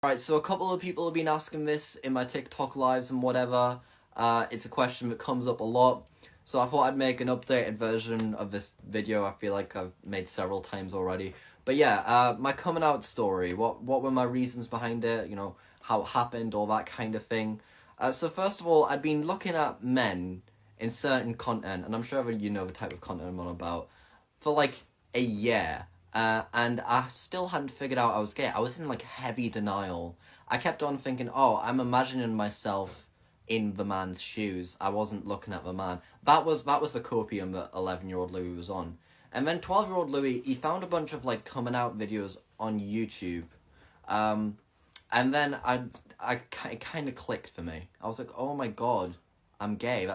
Right, so a couple of people have been asking this in my TikTok lives and whatever. It's a question that comes up a lot. So I thought I'd make an updated version of this video. I feel like I've made several times already. But yeah, my coming out story. What were my reasons behind it? You know, how it happened, all that kind of thing. So first of all, I'd been looking at men in certain content, and I'm sure you know the type of content I'm on about, for like a year. And I still hadn't figured out I was gay. I was in like heavy denial. I kept on thinking, oh, I'm imagining myself in the man's shoes. I wasn't looking at the man. That was the copium that 11-year-old Louis was on. And then 12-year-old Louis, he found a bunch of like coming out videos on YouTube. And then it kind of clicked for me. I was like, oh my god, I'm gay.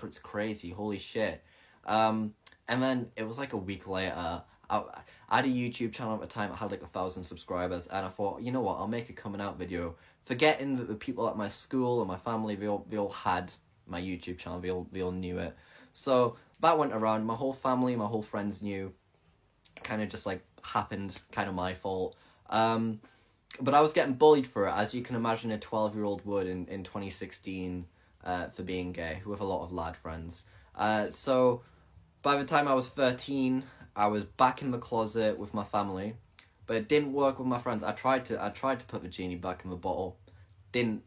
It's crazy. Holy shit. And then it was like a week later. I had a YouTube channel at the time. I had like 1,000 subscribers, and I thought, you know what? I'll make a coming out video. Forgetting that the people at my school and my family, they all had my YouTube channel. They all knew it. So that went around. My whole family, my whole friends knew. Kind of just like happened. Kind of my fault. But I was getting bullied for it, as you can imagine a 12-year-old would in 2016 for being gay, with a lot of lad friends. So by the time I was 13, I was back in the closet with my family, but it didn't work with my friends. I tried to put the genie back in the bottle, didn't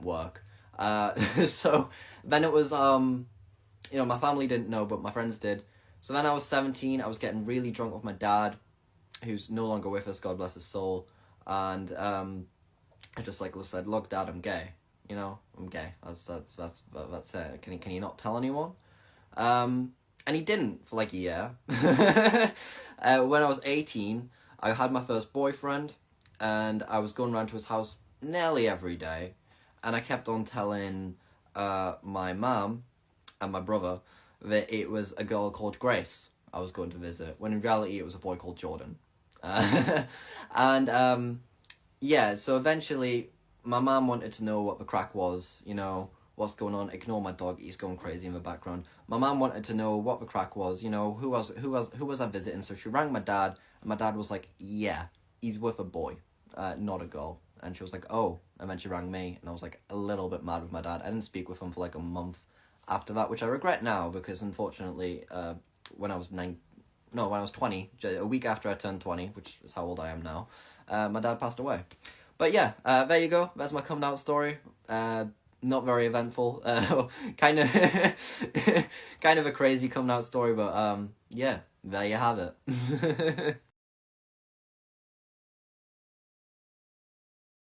work. So then it was my family didn't know, but my friends did. So then I was 17. I was getting really drunk with my dad, who's no longer with us. God bless his soul. And I just like said, look, Dad, I'm gay. You know, I'm gay. That's it. Can you not tell anyone? And he didn't for like a year. When I was 18, I had my first boyfriend, and I was going around to his house nearly every day, and I kept on telling my mum and my brother that it was a girl called Grace I was going to visit, when in reality it was a boy called Jordan. And yeah, so eventually my mum wanted to know what the crack was, you know, what's going on. Ignore my dog, he's going crazy in the background. My mum wanted to know what the crack was, you know, who was I visiting. So she rang my dad, and my dad was like, yeah, he's with a boy, not a girl. And she was like, oh. And then she rang me, and I was like a little bit mad with my dad. I didn't speak with him for like a month after that, which I regret now, because unfortunately when I was 20, a week after I turned 20, which is how old I am now, my dad passed away. But yeah, there you go. That's my coming out story. Not very eventful. Kind of kind of a crazy coming out story, but yeah, there you have it.